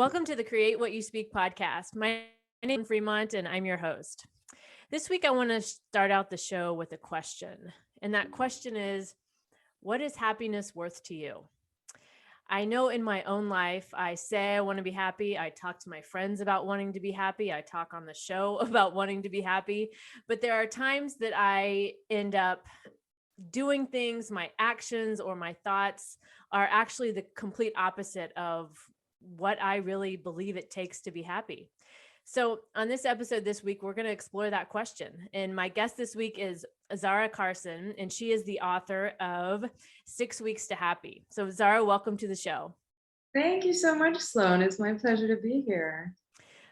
Welcome to the Create What You Speak podcast. My name is Freemont and I'm your host. This week, I want to start out the show with a question. And that question is, what is happiness worth to you? I know in my own life, I say I want to be happy. I talk to my friends about wanting to be happy. I talk on the show about wanting to be happy. But there are times that I end up doing things, my actions or my thoughts are actually the complete opposite of what I really believe it takes to be happy. So on this episode this week, we're going to explore that question. And my guest this week is Zahra Karsan, and she is the author of 6 Weeks to Happy. So Zahra, welcome to the show. Thank you so much, Sloane. It's my pleasure to be here.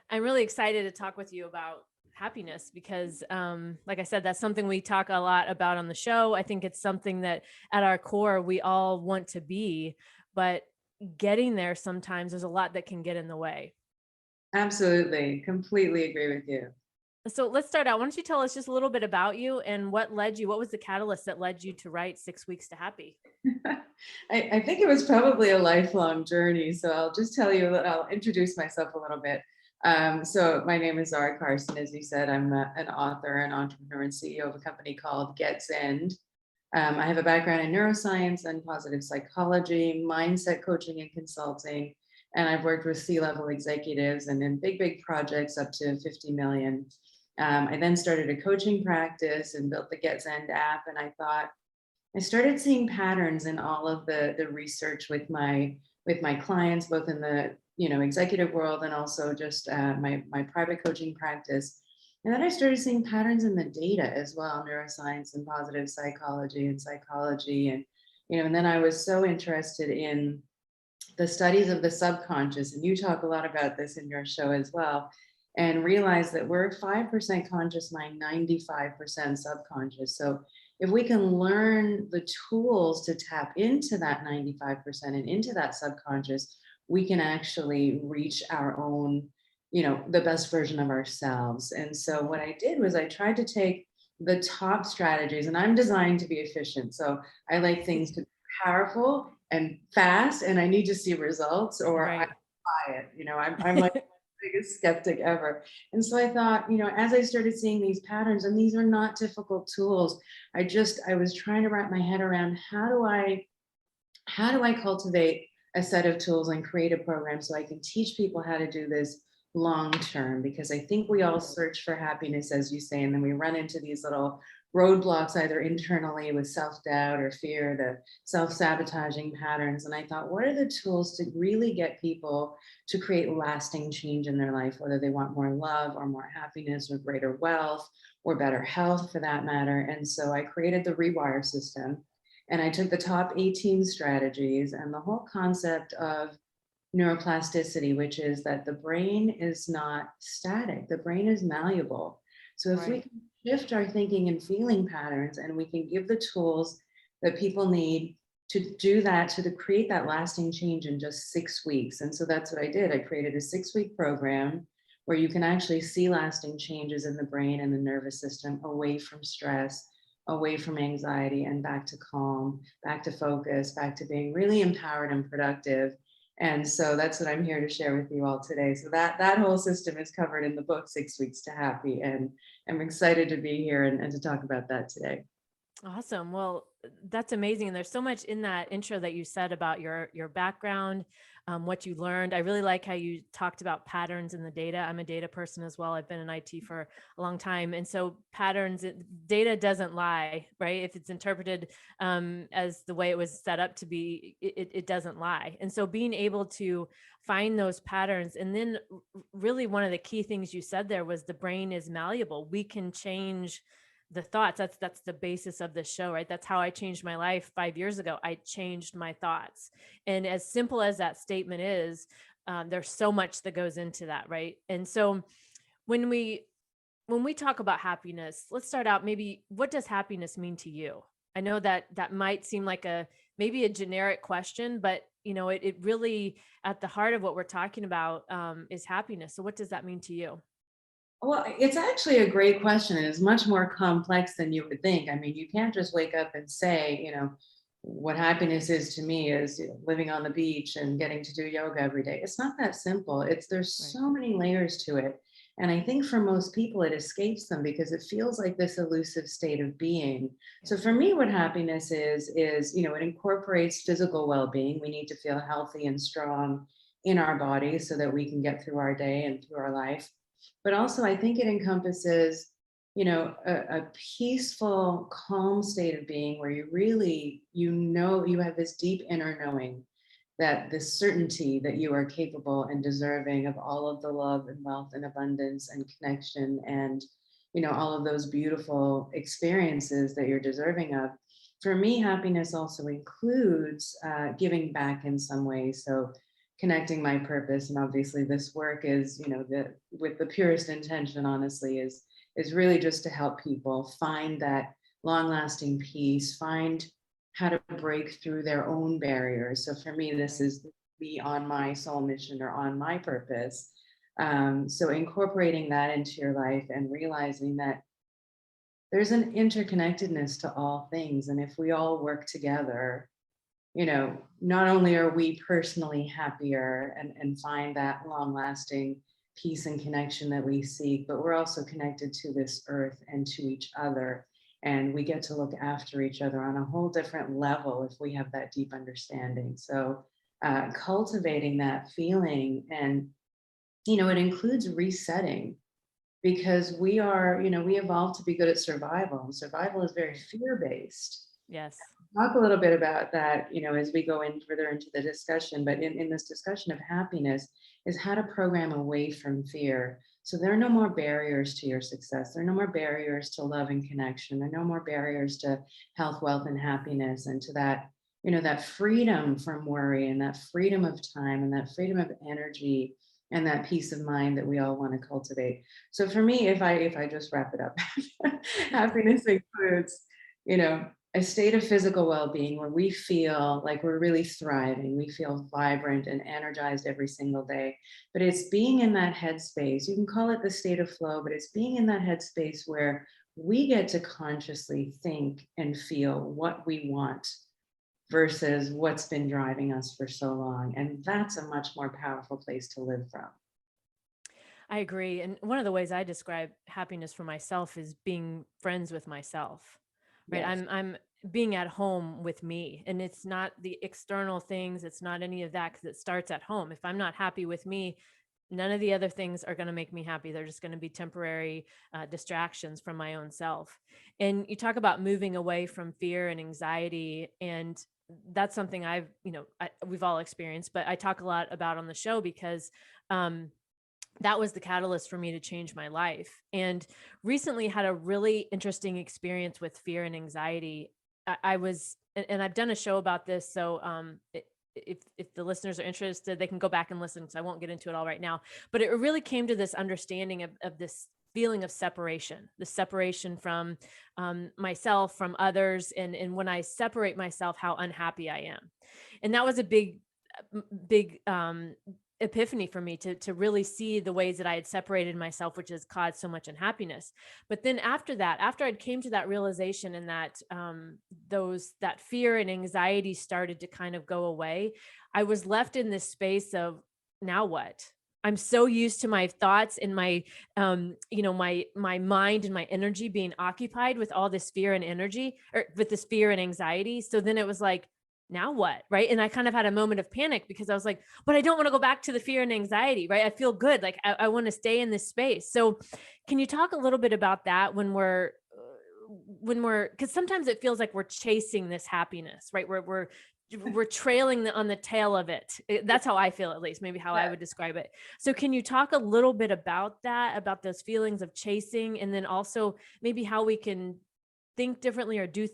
I'm really excited to talk with you about happiness because, like I said, that's something we talk a lot about on the show. I think it's something that at our core, we all want to be, but getting there sometimes there's a lot that can get in the way. Absolutely. Completely agree with you. So let's start out. Why don't you tell us just a little bit about you and what was the catalyst that led you to write 6 Weeks to Happy? I think it was probably a lifelong journey. So I'll just tell you that I'll introduce myself a little bit. So my name is Zahra Karsan. As you said, I'm an author, an entrepreneur, and CEO of a company called Get's End. I have a background in neuroscience and positive psychology, mindset coaching and consulting. And I've worked with C-level executives and in big projects up to 50 million. I then started a coaching practice and built the Get's End app. And I started seeing patterns in all of the research with my clients, both in the executive world and also just my private coaching practice. And then I started seeing patterns in the data as well, neuroscience and positive psychology and psychology. And then I was so interested in the studies of the subconscious. And you talk a lot about this in your show as well, and realize that we're 5% conscious mind, 95% subconscious. So if we can learn the tools to tap into that 95% and into that subconscious, we can actually reach our own, the best version of ourselves. And so what I did was I tried to take the top strategies, and I'm designed to be efficient. So I like things to be powerful and fast, and I need to see results or Right. I buy it. I'm like the biggest skeptic ever. And so I thought, as I started seeing these patterns, and these are not difficult tools, I was trying to wrap my head around how do I cultivate a set of tools and create a program so I can teach people how to do this long term, because I think we all search for happiness, as you say, and then we run into these little roadblocks either internally with self-doubt or fear, the self-sabotaging patterns. And I thought, what are the tools to really get people to create lasting change in their life, whether they want more love or more happiness or greater wealth or better health for that matter. And so I created the rewire system, and I took the top 18 strategies and the whole concept of neuroplasticity, which is that the brain is not static, the brain is malleable. So if we can shift our thinking and feeling patterns, and we can give the tools that people need to do that, to create that lasting change in just 6 weeks. And so that's what I did. I created a 6-week program where you can actually see lasting changes in the brain and the nervous system, away from stress, away from anxiety, and back to calm, back to focus, back to being really empowered and productive. And so that's what I'm here to share with you all today. So that whole system is covered in the book, 6 Weeks to Happy. And I'm excited to be here and to talk about that today. Awesome. Well, that's amazing. And there's so much in that intro that you said about your background, what you learned. I really like how you talked about patterns in the data. I'm a data person as well. I've been in IT for a long time. And so patterns, data doesn't lie, right? If it's interpreted as the way it was set up to be, it doesn't lie. And so being able to find those patterns. And then really one of the key things you said there was the brain is malleable. We can change the thoughts. That's the basis of this show, right? That's how I changed my life 5 years ago. I changed my thoughts. And as simple as that statement is, there's so much that goes into that, right? And so when we talk about happiness, let's start out, maybe what does happiness mean to you? I know that might seem like maybe a generic question, but it really at the heart of what we're talking about is happiness. So what does that mean to you? Well, it's actually a great question, and it's much more complex than you would think. I mean, you can't just wake up and say, what happiness is to me is living on the beach and getting to do yoga every day. It's not that simple. There's Right. so many layers to it. And I think for most people, it escapes them because it feels like this elusive state of being. Yeah. So for me, what happiness is, it incorporates physical well-being. We need to feel healthy and strong in our bodies so that we can get through our day and through our life. But also, I think it encompasses a peaceful, calm state of being where you really, you have this deep inner knowing, that this certainty that you are capable and deserving of all of the love and wealth and abundance and connection and, all of those beautiful experiences that you're deserving of. For me, happiness also includes giving back in some way. So connecting my purpose, and obviously this work is, with the purest intention, honestly, is really just to help people find that long lasting peace, find how to break through their own barriers. So for me, this Right. is be on my soul mission or on my purpose. So incorporating that into your life and realizing that there's an interconnectedness to all things. And if we all work together, not only are we personally happier and find that long lasting peace and connection that we seek, but we're also connected to this earth and to each other. And we get to look after each other on a whole different level if we have that deep understanding. So, cultivating that feeling, and, it includes resetting, because we evolved to be good at survival, and survival is very Right. fear based. Yes. Talk a little bit about that, as we go in further into the discussion. But in this discussion of happiness, is how to program away from fear. So there are no more barriers to your success. There are no more barriers to love and connection. There are no more barriers to health, wealth, and happiness, and to that, that freedom from worry, and that freedom of time, and that freedom of energy, and that peace of mind that we all want to cultivate. So for me, if I just wrap it up, happiness includes, you know, a state of physical well-being where we feel like we're really thriving, we feel vibrant and energized every single day. But it's being in that headspace, you can call it the state of flow, but it's being in that headspace where we get to consciously think and feel what we want versus what's been driving us for so long. And that's a much more powerful place to live from. I agree. And one of the ways I describe happiness for myself is being friends with myself, right? Yes. I'm being at home with me, and it's not the external things. It's not any of that, because it starts at home. If I'm not happy with me, none of the other things are going to make me happy. They're just going to be temporary distractions from my own self. And you talk about moving away from fear and anxiety, and that's something we've all experienced, but I talk a lot about on the show because, um, that was the catalyst for me to change my life. And recently had a really interesting experience with fear and anxiety. I was, and I've done a show about this. So, if the listeners are interested, they can go back and listen, because I won't get into it all right now. But it really came to this understanding of this feeling of separation, the separation from myself, from others. And when I separate myself, how unhappy I am. And that was a big epiphany for me to really see the ways that I had separated myself, which has caused so much unhappiness. But then after that, after I'd came to that realization, and that that fear and anxiety started to kind of go away, I was left in this space of, now what? I'm so used to my thoughts and my mind and my energy being occupied with all this fear and energy, or with this fear and anxiety. So then it was like, now what? Right. And I kind of had a moment of panic, because I was like, but I don't want to go back to the fear and anxiety. Right. I feel good. Like I want to stay in this space. So can you talk a little bit about that, because sometimes it feels like we're chasing this happiness, right? We're trailing on the tail of it. That's how I feel, at least, maybe how I would describe it. So can you talk a little bit about that, about those feelings of chasing, and then also maybe how we can think differently, or do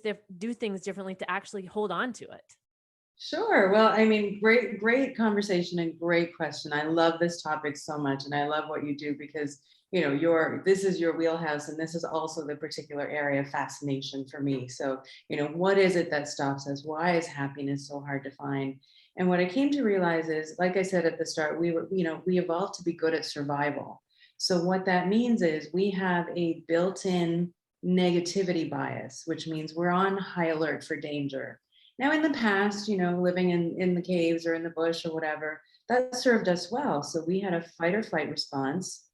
things differently to actually hold on to it? Sure. Well, I mean, great conversation and great question. I love this topic so much, and I love what you do because, this is your wheelhouse, and this is also the particular area of fascination for me. So, what is it that stops us? Why is happiness so hard to find? And what I came to realize is, like I said at the start, we evolved to be good at survival. So what that means is we have a built-in negativity bias, which means we're on high alert for danger. Now, in the past, living in the caves or in the bush or whatever, that served us well. So we had a fight or flight response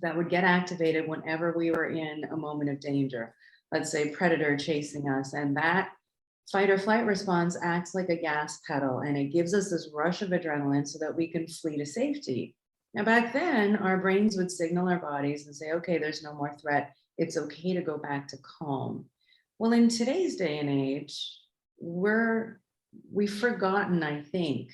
that would get activated whenever we were in a moment of danger. Let's say predator chasing us, and that fight or flight response acts like a gas pedal and it gives us this rush of adrenaline so that we can flee to safety. Now, back then, our brains would signal our bodies and say, okay, there's no more threat. It's okay to go back to calm. Well, in today's day and age, we've forgotten, I think,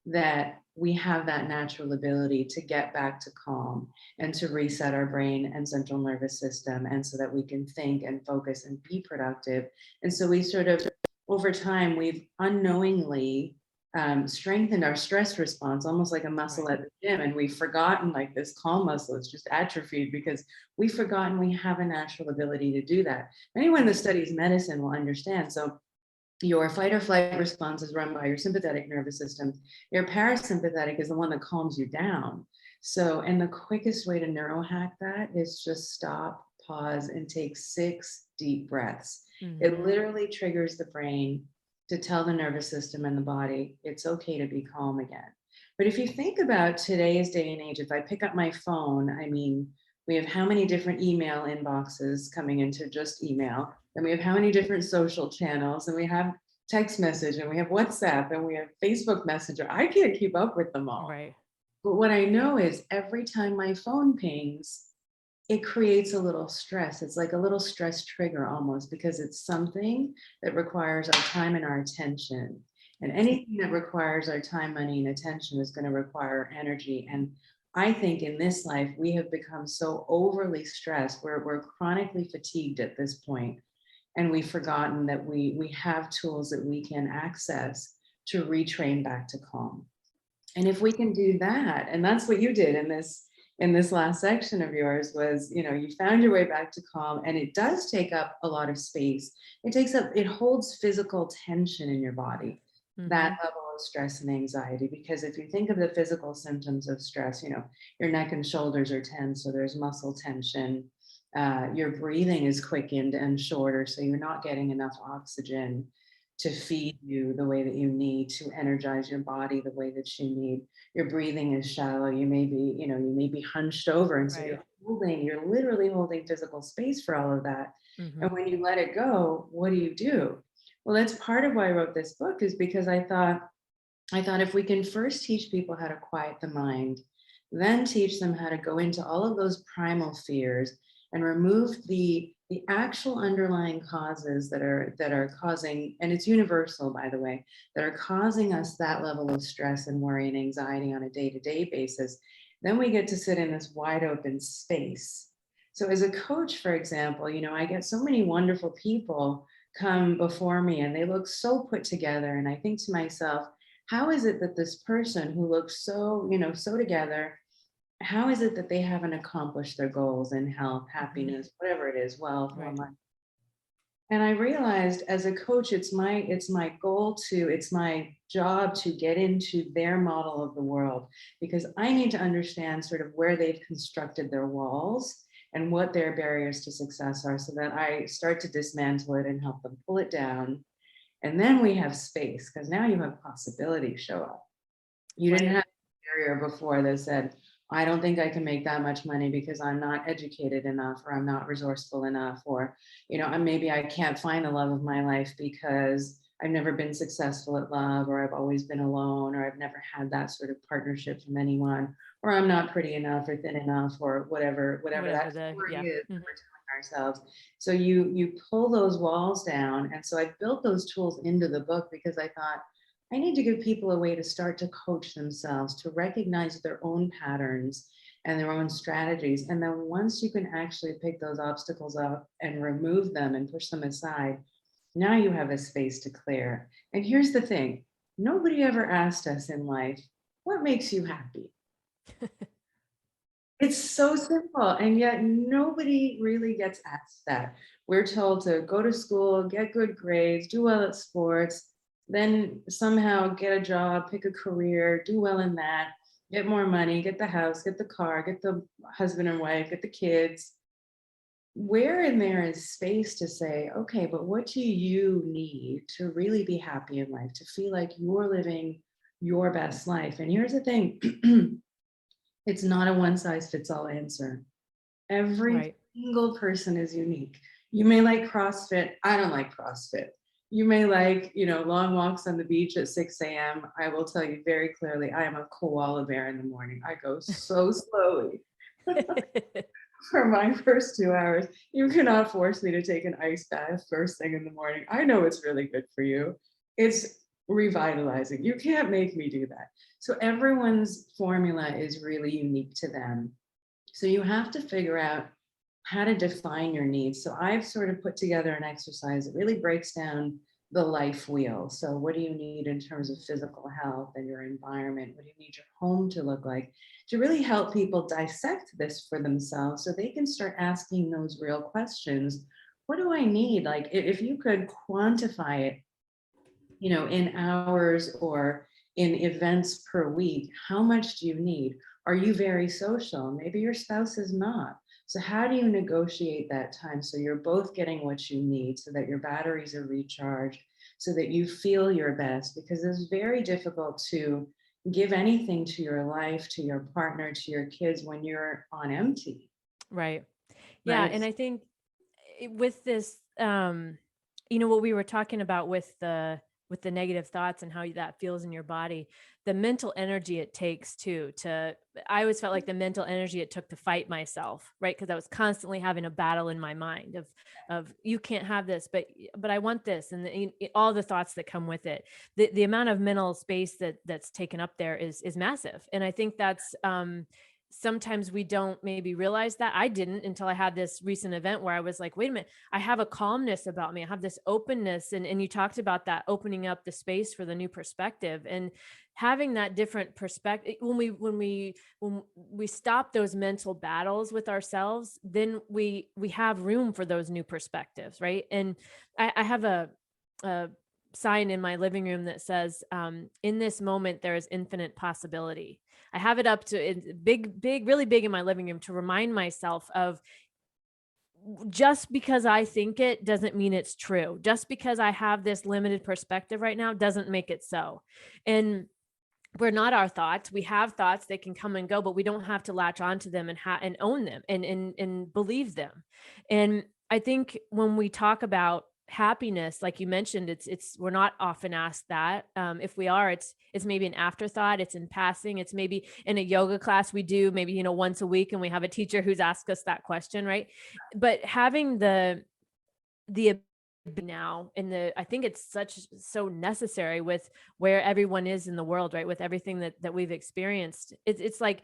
that we have that natural ability to get back to calm and to reset our brain and central nervous system, and so that we can think and focus and be productive. And so we sort of, over time, we've unknowingly strengthened our stress response, almost like a muscle at the gym. And we've forgotten, like, this calm muscle, it's just atrophied because we've forgotten we have a natural ability to do that. Anyone that studies medicine will understand. So your fight or flight response is run by your sympathetic nervous system. Your parasympathetic is the one that calms you down. So, and the quickest way to neurohack that is just stop, pause, and take 6 deep breaths. It literally triggers the brain to tell the nervous system and the body it's okay to be calm again. But if you think about today's day and age, if I pick up my phone, I mean, we have how many different email inboxes coming into just email, and we have how many different social channels, and we have text message, and we have WhatsApp, and we have Facebook Messenger. I can't keep up with them all. Right. But what I know is every time my phone pings, it creates a little stress. It's like a little stress trigger almost, because it's something that requires our time and our attention. And anything that requires our time, money, and attention is going to require energy. And I think in this life, we have become so overly stressed. We're chronically fatigued at this point, and we've forgotten that we have tools that we can access to retrain back to calm. And if we can do that, and that's what you did in this last section of yours, was, you found your way back to calm, and it does take up a lot of space. It holds physical tension in your body, that level of stress and anxiety. Because if you think of the physical symptoms of stress, your neck and shoulders are tense, so there's muscle tension. Your breathing is quickened and shorter, so you're not getting enough oxygen to feed you the way that you need, to energize your body the way that you need. Your breathing is shallow. You may be hunched over, and so you're literally holding physical space for all of that. And when you let it go, what do? Well, that's part of why I wrote this book, is because I thought if we can first teach people how to quiet the mind, then teach them how to go into all of those primal fears and remove the actual underlying causes that are causing, and it's universal, by the way, that are causing us that level of stress and worry and anxiety on a day-to-day basis, then we get to sit in this wide open space. So as a coach, for example, I get so many wonderful people come before me, and they look so put together, and I think to myself, how is it that this person who looks so, so together, how is it that they haven't accomplished their goals in health, happiness, whatever it is, wealth, more money? And I realized, as a coach, it's my job to get into their model of the world, because I need to understand sort of where they've constructed their walls and what their barriers to success are, so that I start to dismantle it and help them pull it down. And then we have space, because now you have possibility show up. You didn't have a barrier before that said, I don't think I can make that much money because I'm not educated enough, or I'm not resourceful enough, or, maybe I can't find the love of my life because I've never been successful at love, or I've always been alone, or I've never had that sort of partnership from anyone, or I'm not pretty enough or thin enough, or whatever that story is that we're telling ourselves. So you pull those walls down. And so I built those tools into the book because I thought, I need to give people a way to start to coach themselves, to recognize their own patterns and their own strategies. And then once you can actually pick those obstacles up and remove them and push them aside, now you have a space to clear. And here's the thing, nobody ever asked us in life, what makes you happy? It's so simple, and yet nobody really gets asked that. We're told to go to school, get good grades, do well at sports, then somehow get a job, pick a career, do well in that, get more money, get the house, get the car, get the husband and wife, get the kids. where in there is space to say, okay, but what do you need to really be happy in life, to feel like you're living your best life? And here's the thing, it's not a one size fits all answer. Every Right. single person is unique. You may like CrossFit. I don't like CrossFit. You may like, long walks on the beach at 6 a.m. I will tell you very clearly, I am a koala bear in the morning. I go so slowly for my first 2 hours. You cannot force me to take an ice bath first thing in the morning. I know it's really good for you. It's revitalizing. You can't make me do that. So everyone's formula is really unique to them. So you have to figure out how to define your needs. So I've sort of put together an exercise that really breaks down the life wheel. So what do you need in terms of physical health and your environment? What do you need your home to look like? To really help people dissect this for themselves so they can start asking those real questions. What do I need? Like if you could quantify it, in hours or in events per week, how much do you need? Are you very social? Maybe your spouse is not. So how do you negotiate that time so you're both getting what you need, so that your batteries are recharged, so that you feel your best? Because it's very difficult to give anything to your life, to your partner, to your kids when you're on empty, Right. Yeah. right? And I think with this, what we were talking about with the negative thoughts and how that feels in your body, the mental energy it takes I always felt like the mental energy it took to fight myself, right? Because I was constantly having a battle in my mind of you can't have this, but I want this, and all the thoughts that come with it. The amount of mental space that's taken up there is massive, and I think that's sometimes we don't maybe realize that. I didn't until I had this recent event where I was like, wait a minute, I have a calmness about me. I have this openness. And you talked about that, opening up the space for the new perspective and having that different perspective. When we stop those mental battles with ourselves, then we have room for those new perspectives. Right. And I have a sign in my living room that says, in this moment, there is infinite possibility. I have it up to big, really big in my living room to remind myself of, just because I think it doesn't mean it's true. Just because I have this limited perspective right now doesn't make it so. And we're not our thoughts. We have thoughts, they can come and go, but we don't have to latch onto them and own them and believe them. And I think when we talk about happiness, like you mentioned, we're not often asked that. If we are, it's maybe an afterthought. It's in passing. It's maybe in a yoga class we do maybe, once a week, and we have a teacher who's asked us that question, right? But having the now I think it's so necessary with where everyone is in the world, right? With everything that we've experienced, it's like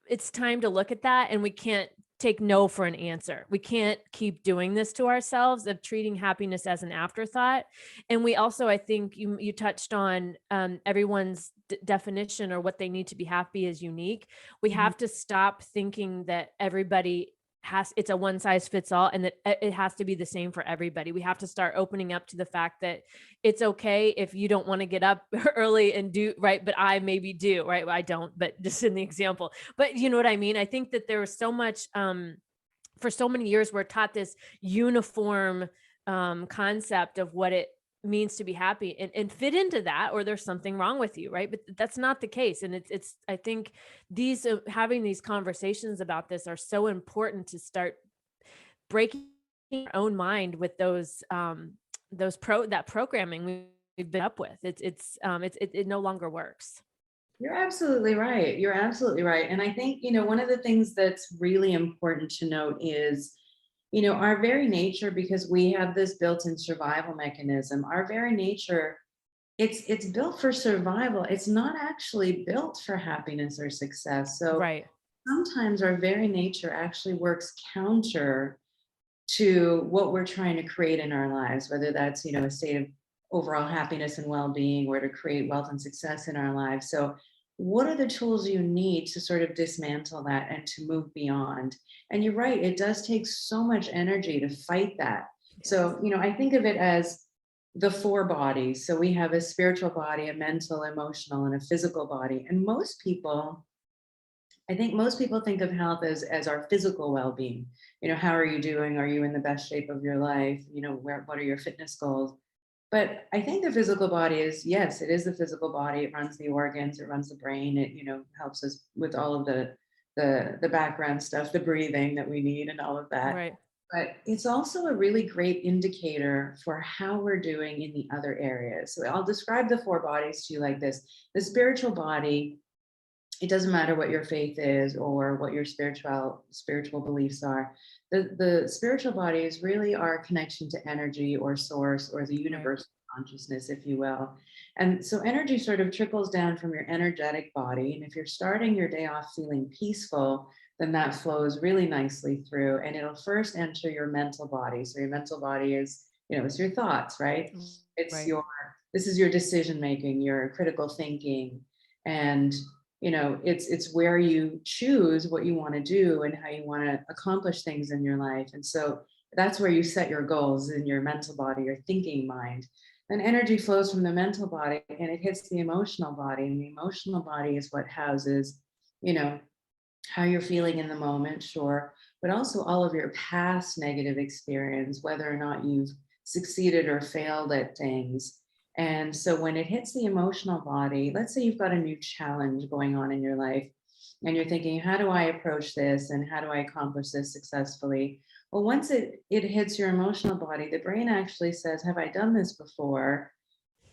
it's time to look at that, and we can't take no for an answer. We can't keep doing this to ourselves of treating happiness as an afterthought. And we also, I think you touched on, everyone's definition or what they need to be happy is unique. We Mhm. have to stop thinking that everybody it's a one size fits all, and that it has to be the same for everybody. We have to start opening up to the fact that it's okay if you don't want to get up early and do right, but I maybe do, right? Well, I don't, but just in the example, but you know what I mean? I think that there was so much, for so many years we're taught this uniform concept of what it means to be happy, and fit into that, or there's something wrong with you, right? But that's not the case. And it's I think these having these conversations about this are so important to start breaking your own mind with that programming we've been up with. It no longer works. You're absolutely right. You're absolutely right. And I think, one of the things that's really important to note is, our very nature, because we have this built-in survival mechanism, our very nature, it's built for survival. It's not actually built for happiness or success. So Right. sometimes our very nature actually works counter to what we're trying to create in our lives, whether that's, a state of overall happiness and well-being, or to create wealth and success in our lives. So what are the tools you need to sort of dismantle that and to move beyond? And you're right, it does take so much energy to fight that. Yes. So, I think of it as the four bodies. So we have a spiritual body, a mental, emotional, and a physical body. And most people I think most people think of health as our physical well-being. You know, how are you doing? Are you in the best shape of your life? You know, what are your fitness goals? But I think the physical body is, yes, it is the physical body. It runs the organs, it runs the brain. It, you know, helps us with all of the background stuff, the breathing that we need and all of that. Right. But it's also a really great indicator for how we're doing in the other areas. So I'll describe the four bodies to you like this. The spiritual body, it doesn't matter what your faith is or what your spiritual beliefs are. The spiritual body is really our connection to energy or source or the Right. universal consciousness, if you will. And so energy sort of trickles down from your energetic body. And if you're starting your day off feeling peaceful, then that flows really nicely through, and it'll first enter your mental body. So your mental body is, you know, it's your thoughts, right? It's Right. your, this is your decision making, your critical thinking, and you know, it's where you choose what you want to do and how you want to accomplish things in your life. And so that's where you set your goals in your mental body, your thinking mind. And energy flows from the mental body and it hits the emotional body, and the emotional body is what houses, you know, how you're feeling in the moment, sure, but also all of your past negative experience, whether or not you've succeeded or failed at things. And so when it hits the emotional body, let's say you've got a new challenge going on in your life and you're thinking, how do I approach this and how do I accomplish this successfully? Well, once it hits your emotional body, the brain actually says, have I done this before?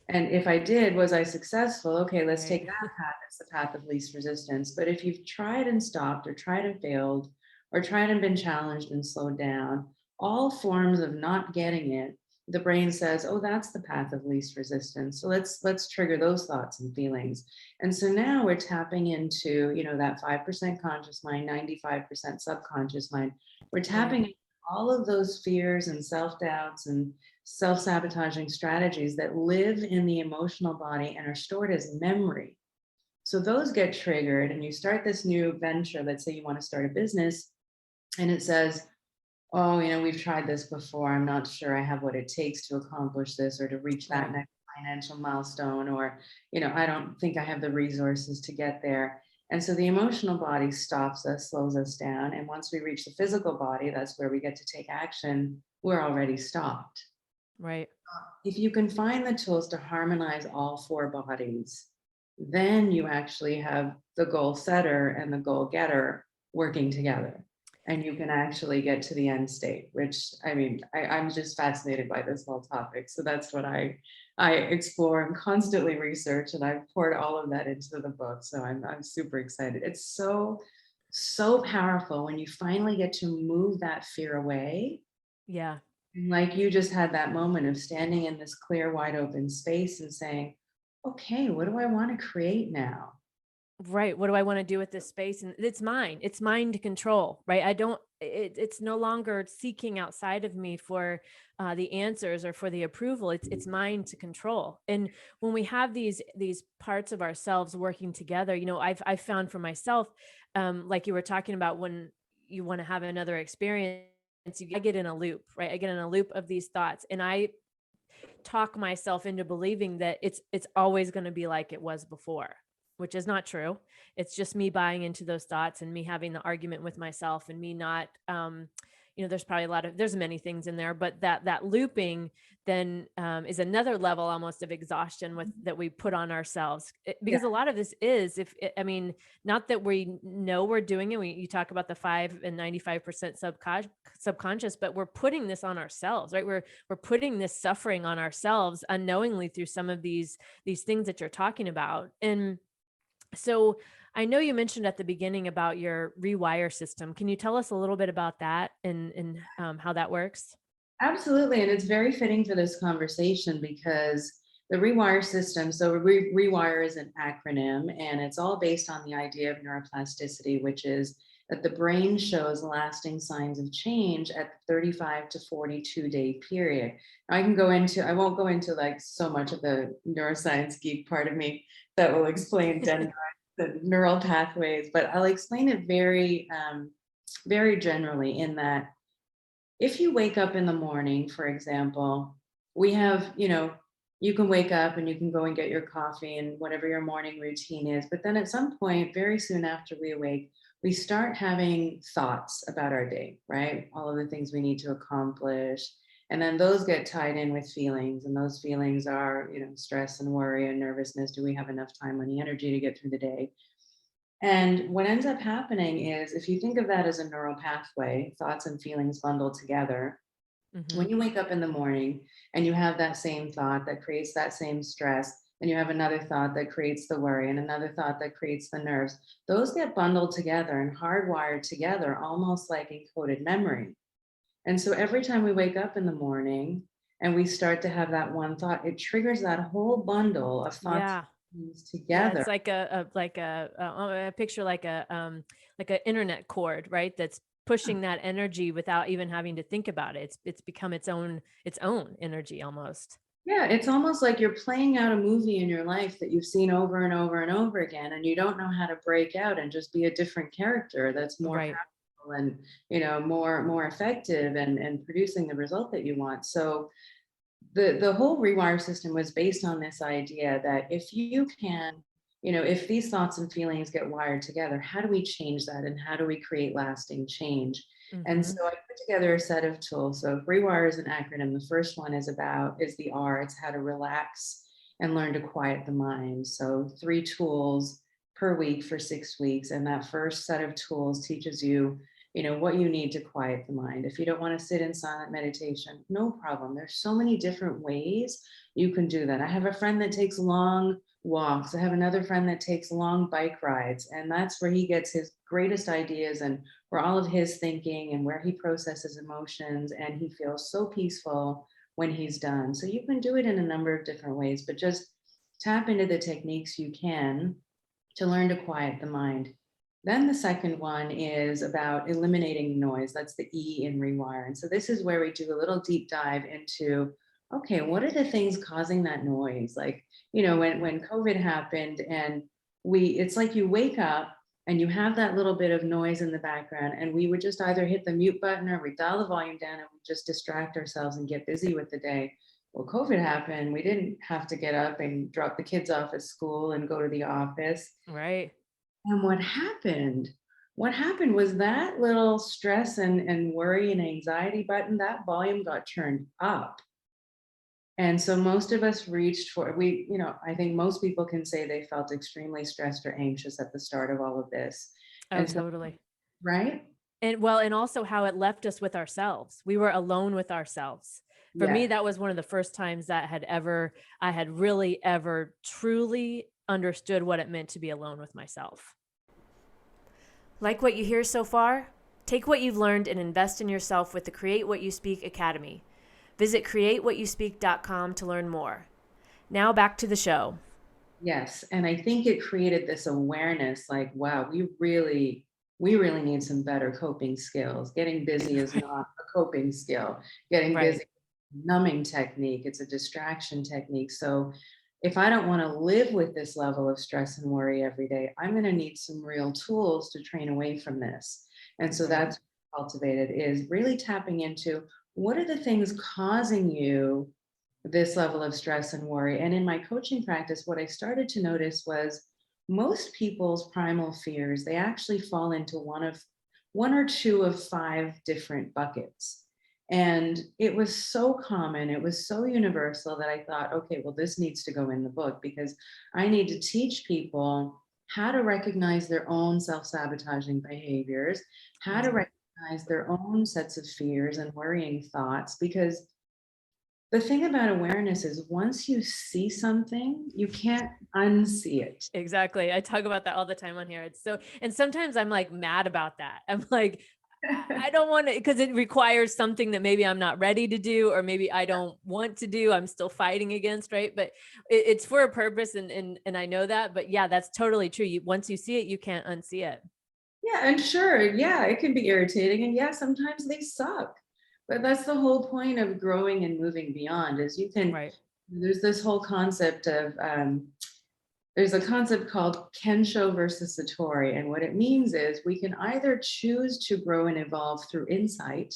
And if I did, was I successful? Okay, let's Right. take that path. It's the path of least resistance. But if you've tried and stopped, or tried and failed, or tried and been challenged and slowed down, all forms of not getting it, the brain says, "Oh, that's the path of least resistance. So let's trigger those thoughts and feelings." And so now we're tapping into, you know, that 5% conscious mind, 95% subconscious mind. We're Right. tapping into all of those fears and self doubts and self-sabotaging strategies that live in the emotional body and are stored as memory. So those get triggered and you start this new venture. Let's say you want to start a business and it says, oh, you know, we've tried this before. I'm not sure I have what it takes to accomplish this or to reach that Right. next financial milestone, or, you know, I don't think I have the resources to get there. And so the emotional body stops us, slows us down. And once we reach the physical body, that's where we get to take action. We're already stopped. Right. If you can find the tools to harmonize all four bodies, then you actually have the goal setter and the goal getter working together. And you can actually get to the end state, which I mean, I'm just fascinated by this whole topic. So that's what I explore and constantly research, and I've poured all of that into the book. So I'm super excited. It's so powerful when you finally get to move that fear away. Yeah. Like you just had that moment of standing in this clear, wide open space and saying, okay, what do I want to create now? Right. What do I want to do with this space? And it's mine. It's mine to control. Right. I don't. It's no longer seeking outside of me for the answers or for the approval. It's mine to control. And when we have these parts of ourselves working together, you know, I've found for myself, like you were talking about, when you want to have another experience, I get in a loop. Right. I get in a loop of these thoughts, and I talk myself into believing that it's always going to be like it was before, which is not true. It's just me buying into those thoughts and me having the argument with myself and me not you know, there's probably there's many things in there, but that looping then is another level almost of exhaustion with that we put on ourselves. Yeah. Because a lot of this is, I mean, not that we know we're doing it. You talk about the 5 and 95% subconscious, but we're putting this on ourselves, right? We're putting this suffering on ourselves unknowingly through some of these things that you're talking about. And so I know you mentioned at the beginning about your rewire system. Can you tell us a little bit about that and how that works? Absolutely. And it's very fitting for this conversation because the rewire system, so rewire is an acronym, and it's all based on the idea of neuroplasticity, which is that the brain shows lasting signs of change at the 35 to 42-day period. Now, I won't go into like so much of the neuroscience geek part of me that will explain dendrites and neural pathways, but I'll explain it very generally in that if you wake up in the morning, for example, we have, you know, you can wake up and you can go and get your coffee and whatever your morning routine is. But then at some point, very soon after we awake, we start having thoughts about our day, right? All of the things we need to accomplish. And then those get tied in with feelings. And those feelings are, stress and worry and nervousness. Do we have enough time, money, energy to get through the day? And what ends up happening is if you think of that as a neural pathway, thoughts and feelings bundled together, Hmm. when you wake up in the morning and you have that same thought that creates that same stress, and you have another thought that creates the worry and another thought that creates the nerves, those get bundled together and hardwired together almost like encoded memory. And so every time we wake up in the morning and we start to have that one thought, it triggers that whole bundle of thoughts Yeah. Yeah, together. it's like a picture like a internet cord, right? That's pushing that energy without even having to think about it. It's become its own energy almost. Yeah, it's almost like you're playing out a movie in your life that you've seen over and over and over again, and you don't know how to break out and just be a different character that's more Right. powerful and more effective and producing the result that you want. So the whole rewire system was based on this idea that if you can, if these thoughts and feelings get wired together, how do we change that and how do we create lasting change? And Hmm. so I put together a set of tools. So if rewire is an acronym, the first one is the R, it's how to relax and learn to quiet the mind. So 3 tools per week for 6 weeks. And that first set of tools teaches you what you need to quiet the mind. If you don't want to sit in silent meditation, no problem. There's so many different ways you can do that. I have a friend that takes long walks. I have another friend that takes long bike rides, and that's where he gets his greatest ideas and where all of his thinking and where he processes emotions, and he feels so peaceful when he's done. So you can do it in a number of different ways, but just tap into the techniques you can to learn to quiet the mind. Then the second one is about eliminating noise. That's the E in rewire. And so this is where we do a little deep dive into, okay, what are the things causing that noise? Like, when COVID happened and it's like you wake up and you have that little bit of noise in the background, and we would just either hit the mute button or we dial the volume down and we just distract ourselves and get busy with the day. Well, COVID happened. We didn't have to get up and drop the kids off at school and go to the office. Right. And what happened? What happened was that little stress and worry and anxiety button, that volume got turned up. And so most of us reached for, I think most people can say they felt extremely stressed or anxious at the start of all of this. Oh, And so, totally. right? And also how it left us with ourselves. We were alone with ourselves. For me, Yeah. that was one of the first times that I had really ever truly understood what it meant to be alone with myself. Like what you hear so far? Take what you've learned and invest in yourself with the Create What You Speak Academy. Visit createwhatyouspeak.com to learn more. Now back to the show. Yes. And I think it created this awareness like, wow, we really need some better coping skills. Getting busy is not a coping skill. Getting busy, Right. numbing technique, it's a distraction technique. So if I don't want to live with this level of stress and worry every day, I'm going to need some real tools to train away from this. And so Right. that's cultivated is really tapping into what are the things causing you this level of stress and worry. And in my coaching practice, what I started to notice was most people's primal fears, they actually fall into one or two of 5 different buckets. And it was so common, it was so universal that I thought, okay, well, this needs to go in the book because I need to teach people how to recognize their own self-sabotaging behaviors, how to Mm. recognize their own sets of fears and worrying thoughts, because the thing about awareness is once you see something, you can't unsee it. Exactly. I talk about that all the time on here. And sometimes I'm like mad about that. I'm like, I don't want to, because it requires something that maybe I'm not ready to do, or maybe I don't want to do. I'm still fighting against, right? But it's for a purpose, and I know that. But yeah, that's totally true. Once you see it, you can't unsee it. Yeah, and sure, yeah, it can be irritating. And yeah, sometimes they suck. But that's the whole point of growing and moving beyond is Right. there's this whole concept of there's a concept called Kensho versus Satori. And what it means is we can either choose to grow and evolve through insight.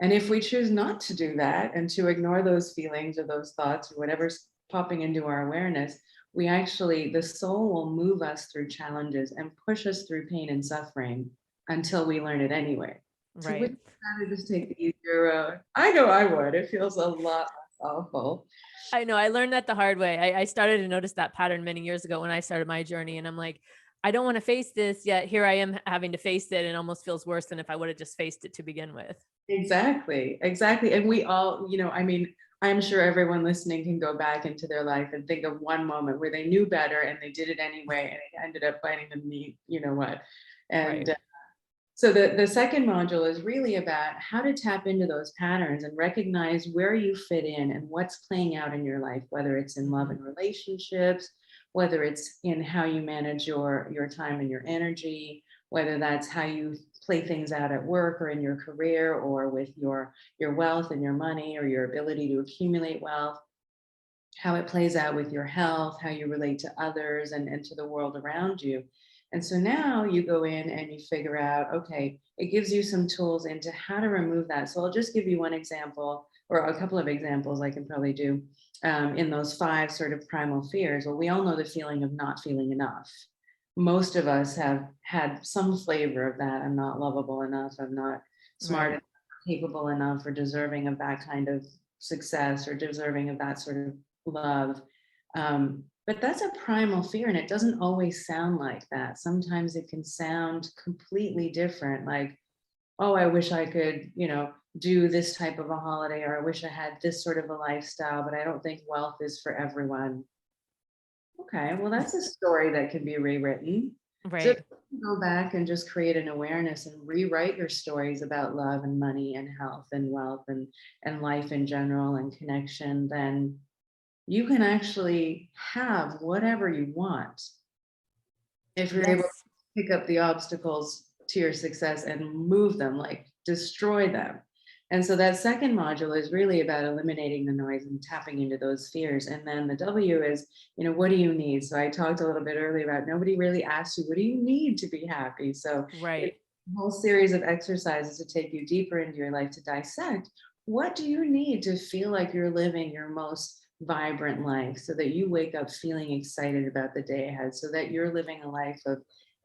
And if we choose not to do that and to ignore those feelings or those thoughts or whatever's popping into our awareness, we actually, the soul will move us through challenges and push us through pain and suffering until we learn it anyway. So would Right. you rather just take the easier road? I know I would. It feels a lot less awful. I know. I learned that the hard way. I started to notice that pattern many years ago when I started my journey. And I'm like, I don't want to face this, yet here I am having to face it. And it almost feels worse than if I would have just faced it to begin with. Exactly, exactly. And we all, I mean, I'm sure everyone listening can go back into their life and think of one moment where they knew better and they did it anyway, and it ended up biting them meat, you know what. And Right. so the second module is really about how to tap into those patterns and recognize where you fit in and what's playing out in your life, whether it's in love Mhm. and relationships, whether it's in how you manage your time and your energy, whether that's how you play things out at work or in your career or with your wealth and your money or your ability to accumulate wealth, how it plays out with your health, how you relate to others and to the world around you. And so now you go in and you figure out, okay, it gives you some tools into how to remove that. So I'll just give you one example or a couple of examples I can probably do in those 5 sort of primal fears. Well, we all know the feeling of not feeling enough. Most of us have had some flavor of that. I'm not lovable enough. I'm not smart Right. enough, capable enough, or deserving of that kind of success or deserving of that sort of love. But that's a primal fear, and it doesn't always sound like that. Sometimes it can sound completely different, like, oh, I wish I could, do this type of a holiday, or I wish I had this sort of a lifestyle, but I don't think wealth is for everyone. Okay, well, that's a story that can be rewritten. So if Right. you go back and just create an awareness and rewrite your stories about love and money and health and wealth and life in general and connection, then you can actually have whatever you want if you're able to Yes. pick up the obstacles to your success and move them, like destroy them. And so that second module is really about eliminating the noise and tapping into those fears. And then the W is, what do you need? So I talked a little bit earlier about nobody really asks you, what do you need to be happy? So it's Right. a whole series of exercises to take you deeper into your life to dissect what do you need to feel like you're living your most vibrant life so that you wake up feeling excited about the day ahead, so that you're living a life of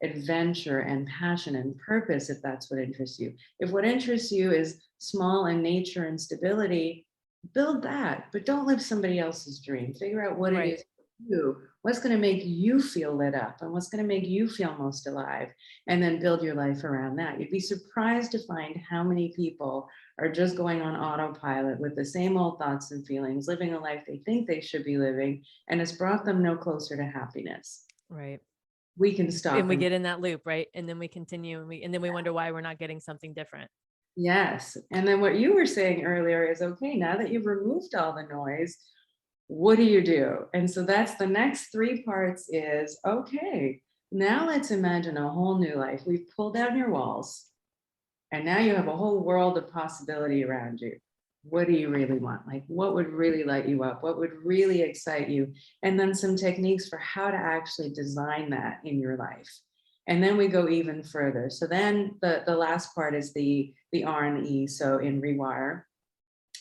adventure and passion and purpose, if that's what interests you. If what interests you is small and nature and stability, build that, but don't live somebody else's dream. Figure out what it Right. is you, what's going to make you feel lit up and what's going to make you feel most alive, and then build your life around that. You'd be surprised to find how many people are just going on autopilot with the same old thoughts and feelings, living a life they think they should be living, and it's brought them no closer to happiness. Right. We can And stop we and get in that loop, right? And then we continue and then we wonder why we're not getting something different. yes. And then what you were saying earlier is okay, now that you've removed all the noise, what do you do? And so that's the next 3 parts is okay, now let's imagine a whole new life. We've pulled down your walls. And now you have a whole world of possibility around you. What do you really want? Like, what would really light you up? What would really excite you? And then some techniques for how to actually design that in your life. And then we go even further. So then the last part is the R and E. So in rewire.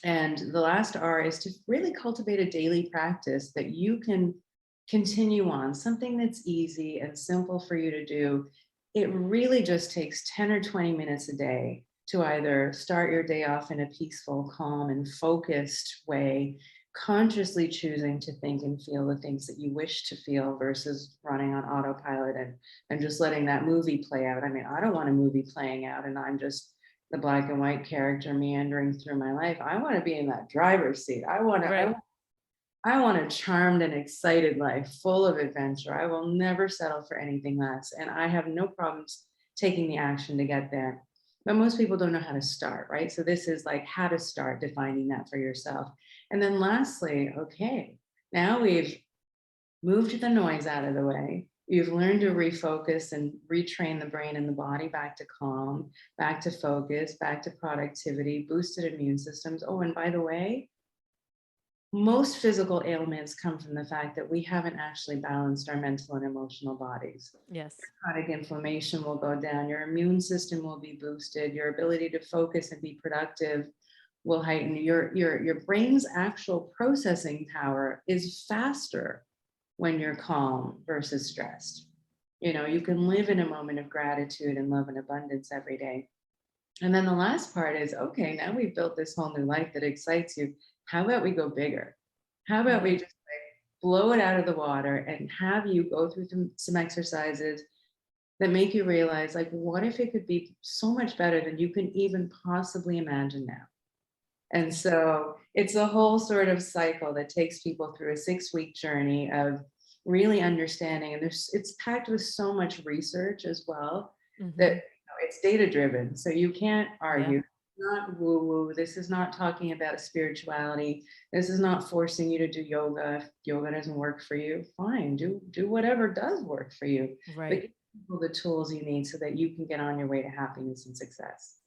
And the last R is to really cultivate a daily practice that you can continue on, something that's easy and simple for you to do. It really just takes 10 or 20 minutes a day to either start your day off in a peaceful, calm, and focused way, consciously choosing to think and feel the things that you wish to feel versus running on autopilot and just letting that movie play out. I mean, I don't want a movie playing out and I'm just the black and white character meandering through my life. I want to be in that driver's seat. Right. I want a charmed and excited life full of adventure. I will never settle for anything less. And I have no problems taking the action to get there. But most people don't know how to start, right? So this is like how to start defining that for yourself. And then lastly, okay, now we've moved the noise out of the way. You've learned to refocus and retrain the brain and the body back to calm, back to focus, back to productivity, boosted immune systems. Oh, and by the way, most physical ailments come from the fact that we haven't actually balanced our mental and emotional bodies. Yes. Chronic inflammation will go down, your immune system will be boosted, your ability to focus and be productive will heighten. Your brain's actual processing power is faster when you're calm versus stressed. You can live in a moment of gratitude and love and abundance every day. And then the last part is, okay, now we've built this whole new life that excites you. How about we go bigger? How about we Right. just blow it out of the water and have you go through some exercises that make you realize, like, what if it could be so much better than you can even possibly imagine now? And so it's a whole sort of cycle that takes people through a 6-week journey of really understanding. And it's packed with so much research as well that Hmm. it's data driven. So you can't Yeah. argue. It's not woo woo. This is not talking about spirituality. This is not forcing you to do yoga. If yoga doesn't work for you, fine. Do whatever does work for you. But Right. give people the tools you need so that you can get on your way to happiness and success.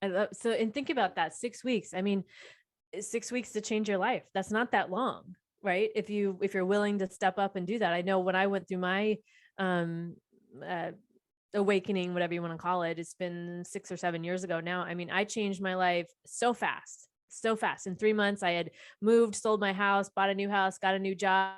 I love, so, and think about that, 6 weeks. I mean, 6 weeks to change your life. That's not that long, right? If you're willing to step up and do that. I know when I went through my um uh, awakening, whatever you want to call it, it's been 6 or 7 years ago now. I mean, I changed my life so fast, so fast. In 3 months, I had moved, sold my house, bought a new house, got a new job,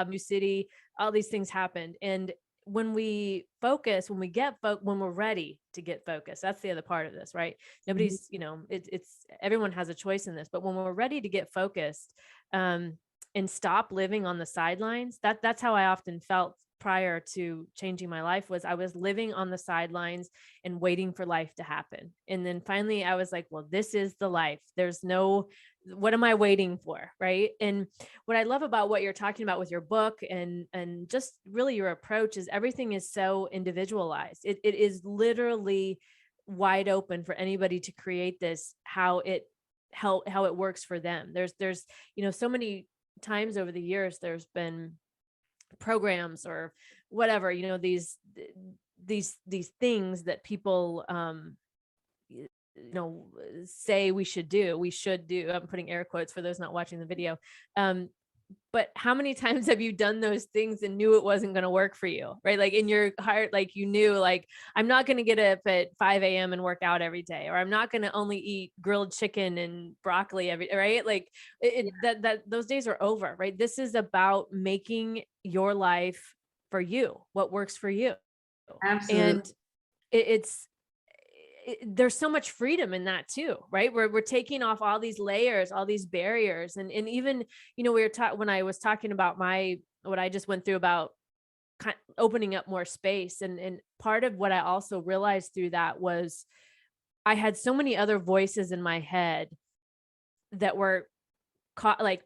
new city. All these things happened. And when we focus, when we're ready to get focused, that's the other part of this, right? Mhm. Nobody's, it's everyone has a choice in this, but when we're ready to get focused, um, and stop living on the sidelines, that's how I often felt prior to changing my life. Was I was living on the sidelines and waiting for life to happen. And then finally I was like, well, this is the life. There's no, what am I waiting for? Right. And what I love about what you're talking about with your book and just really your approach is everything is so individualized. It is literally wide open for anybody to create this, how it works for them. There's so many times over the years there's been programs or whatever, these things that people say we should do. I'm putting air quotes for those not watching the video. um but how many times have you done those things and knew it wasn't going to work for you, right? Like in your heart, like you knew, like, I'm not going to get up at 5 a.m. and work out every day, or I'm not going to only eat grilled chicken and broccoli every, right? Like that those days are over, right? This is about making your life for you, what works for you. Absolutely. And it's there's so much freedom in that too, right? We're taking off all these layers, all these barriers. And even, we were taught, when I was talking about what I just went through about opening up more space. And part of what I also realized through that was I had so many other voices in my head that were caught, like,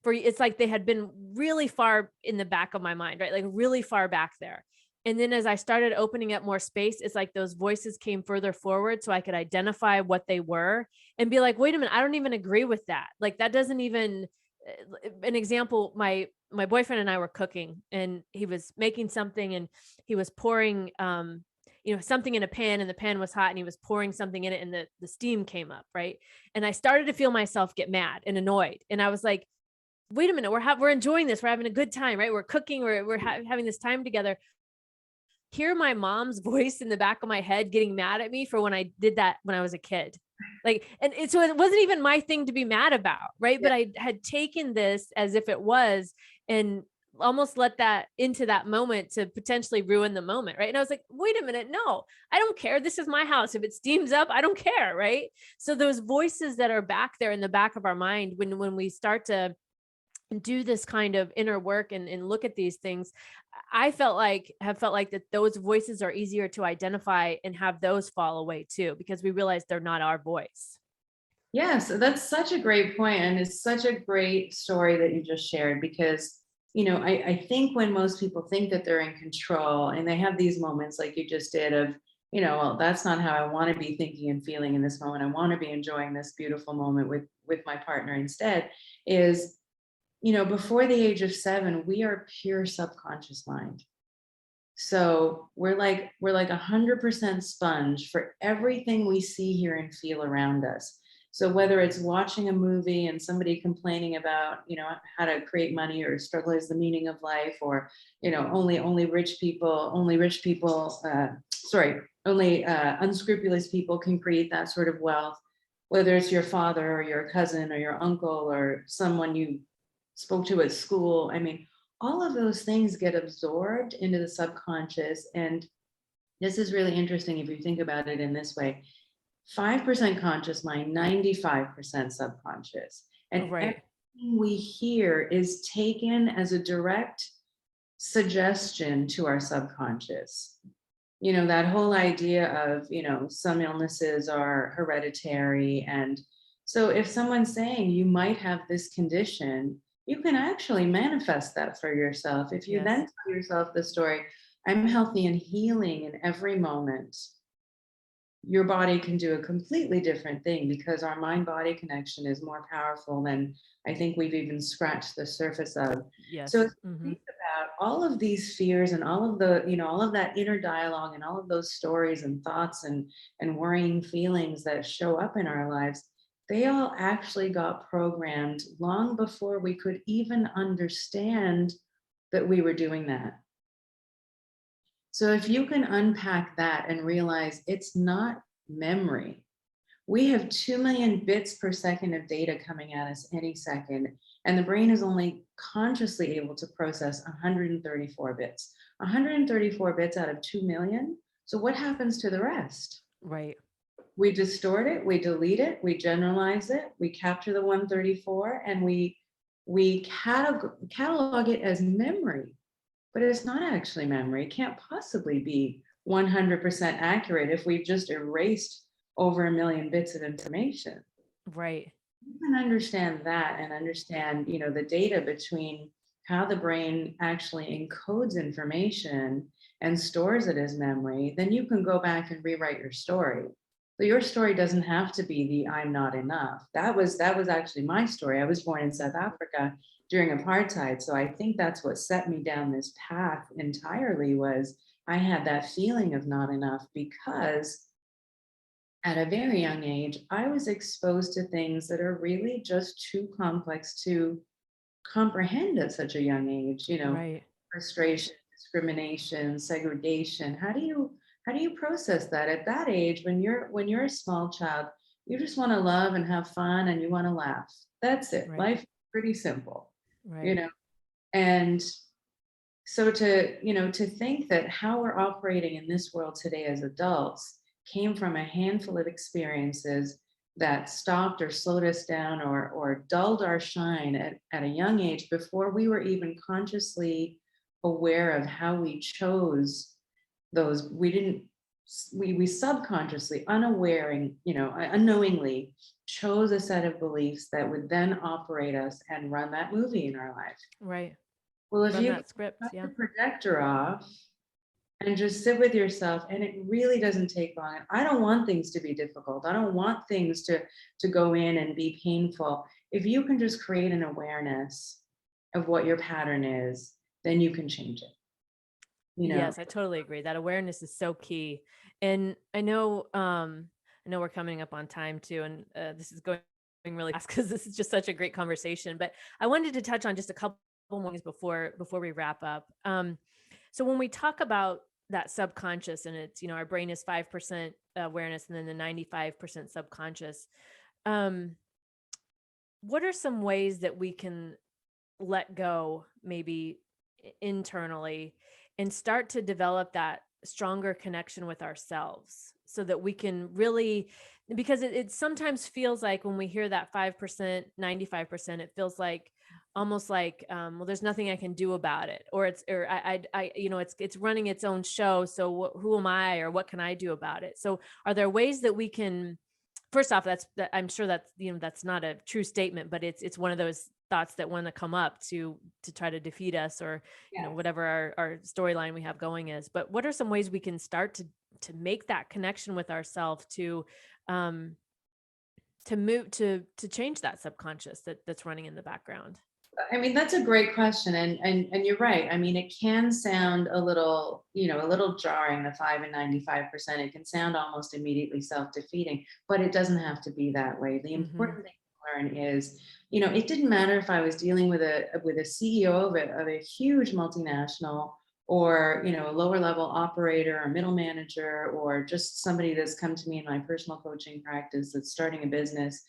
it's like they had been really far in the back of my mind, right? Like really far back there. And then as I started opening up more space, it's like those voices came further forward so I could identify what they were and be like, wait a minute, I don't even agree with that. Like that doesn't even, an example, my boyfriend and I were cooking and he was making something and he was pouring something in a pan, and the pan was hot and he was pouring something in it and the steam came up, right? And I started to feel myself get mad and annoyed. And I was like, wait a minute, we're enjoying this. We're having a good time, right? We're cooking. We're having this time together. Hear my mom's voice in the back of my head getting mad at me for when I did that when I was a kid. Like, so it wasn't even my thing to be mad about, right? Yeah, But I had taken this as if it was, and almost let that into that moment to potentially ruin the moment, right? And I was like, wait a minute, no, I don't care. This is my house. If it steams up, I don't care, right? So those voices that are back there in the back of our mind, when we start to do this kind of inner work and look at these things, I have felt like that those voices are easier to identify and have those fall away too, because we realize they're not our voice. yes, that's such a great point, and it's such a great story that you just shared because I think when most people think that they're in control and they have these moments like you just did of, well, that's not how I want to be thinking and feeling in this moment. I want to be enjoying this beautiful moment with my partner instead. Is before the age of 7, we are pure subconscious mind. So we're like 100% sponge for everything we see, hear, and feel around us. So whether it's watching a movie and somebody complaining about, how to create money or struggle is the meaning of life, or, only rich people, sorry, only unscrupulous people can create that sort of wealth, whether it's your father or your cousin or your uncle or someone you spoke to at school. I mean, all of those things get absorbed into the subconscious. And this is really interesting if you think about it in this way. 5% conscious mind, 95% subconscious. And Right. everything we hear is taken as a direct suggestion to our subconscious. That whole idea of, some illnesses are hereditary. And so if someone's saying you might have this condition, you can actually manifest that for yourself. If you then Yes. tell yourself the story, I'm healthy and healing in every moment, your body can do a completely different thing because our mind body connection is more powerful than I think we've even scratched the surface of. So Yes. if you think about all of these fears and all of all of that inner dialogue and all of those stories and thoughts and worrying feelings that show up in our lives, they all actually got programmed long before we could even understand that we were doing that. So if you can unpack that and realize it's not memory. We have 2 million bits per second of data coming at us any second, and the brain is only consciously able to process 134 bits. 134 bits out of 2 million. So what happens to the rest? Right. We distort it, we delete it, we generalize it, we capture the 134, and we catalog it as memory. But it's not actually memory. It can't possibly be 100% accurate if we've just erased over 1 million bits of information. Right. You can understand that and understand, the data between how the brain actually encodes information and stores it as memory, then you can go back and rewrite your story. So your story doesn't have to be the I'm not enough. That was actually my story. I was born in South Africa during apartheid. So I think that's what set me down this path entirely was I had that feeling of not enough because at a very young age, I was exposed to things that are really just too complex to comprehend at such a young age, Right. frustration, discrimination, segregation. How do you process that at that age when you're a small child? You just want to love and have fun and you want to laugh. That's it. Right. Life is pretty simple, you Right. know. And so to think that how we're operating in this world today as adults came from a handful of experiences that stopped or slowed us down or dulled our shine at a young age before we were even consciously aware of how we chose those. We subconsciously unknowingly chose a set of beliefs that would then operate us and run that movie in our life. Right. Well, if Run you that script. cut Yeah. the projector off and just sit with yourself, and it really doesn't take long. I don't want things to be difficult. I don't want things to go in and be painful. If you can just create an awareness of what your pattern is, then you can change it. Yes, I totally agree. That awareness is so key. And I know we're coming up on time too, and this is going really fast because this is just such a great conversation. But I wanted to touch on just a couple more things before we wrap up. So when we talk about that subconscious, and it's our brain is 5% awareness, and then the 95% subconscious. Um, what are some ways that we can let go, maybe internally, and start to develop that stronger connection with ourselves so that we can really, because it sometimes feels like when we hear that 5%, 95%, it feels like almost like, well, there's nothing I can do about it, or it's running its own show. So who am I, or what can I do about it? So are there ways that we can, first off, I'm sure that's, that's not a true statement, but it's one of those thoughts that want to come up to try to defeat us, or Yeah. whatever our storyline we have going is. But what are some ways we can start to make that connection with ourselves, um to move to change that subconscious that's running in the background? I mean, that's a great question. And you're right. I mean, it can sound a little jarring, the 5 and 95%. It can sound almost immediately self-defeating, but it doesn't have to be that way. The Hmm. important thing to learn is, it didn't matter if I was dealing with a CEO of a huge multinational, or a lower level operator or middle manager, or just somebody that's come to me in my personal coaching practice that's starting a business.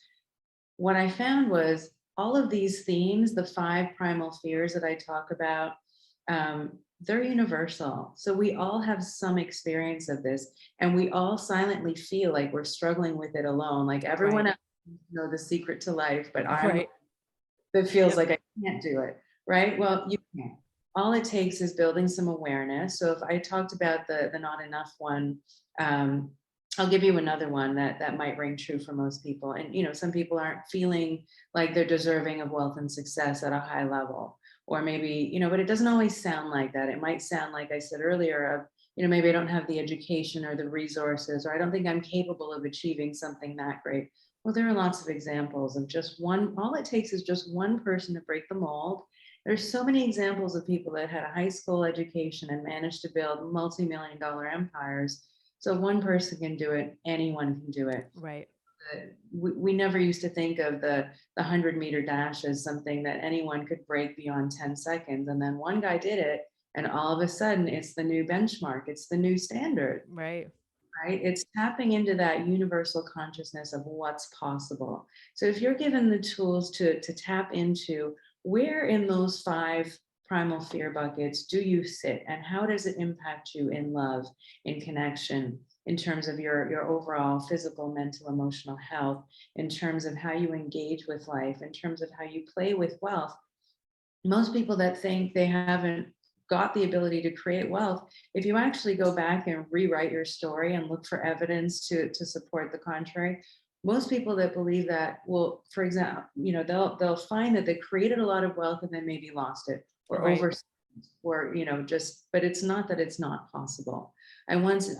What I found was all of these themes, the 5 primal fears that I talk about, they're universal. So we all have some experience of this, and we all silently feel like we're struggling with it alone. Like everyone Right. else know the secret to life, but I'm Right. that feels Yep. like I can't do it, right? Well, you can. All it takes is building some awareness. So if I talked about the not enough one, um, I'll give you another one that might ring true for most people. And some people aren't feeling like they're deserving of wealth and success at a high level, or maybe but it doesn't always sound like that. It might sound like I said earlier of maybe I don't have the education or the resources, or I don't think I'm capable of achieving something that great. Well, there are lots of examples of just one. All it takes is just one person to break the mold. There's so many examples of people that had a high school education and managed to build multi-million dollar empires. So one person can do it, anyone can do it. Right. We never used to think of the 100-meter dash as something that anyone could break beyond 10 seconds. And then one guy did it, and all of a sudden it's the new benchmark, it's the new standard. Right. Right? It's tapping into that universal consciousness of what's possible. So if you're given the tools to tap into where in those five primal fear buckets do you sit, and how does it impact you in love, in connection, in terms of your overall physical, mental, emotional health, in terms of how you engage with life, in terms of how you play with wealth. Most people that think they haven't got the ability to create wealth, if you actually go back and rewrite your story and look for evidence to support the contrary, most people that believe that will, for example, they'll find that they created a lot of wealth and then maybe lost it, or Right. over, or just, but it's not that it's not possible. I once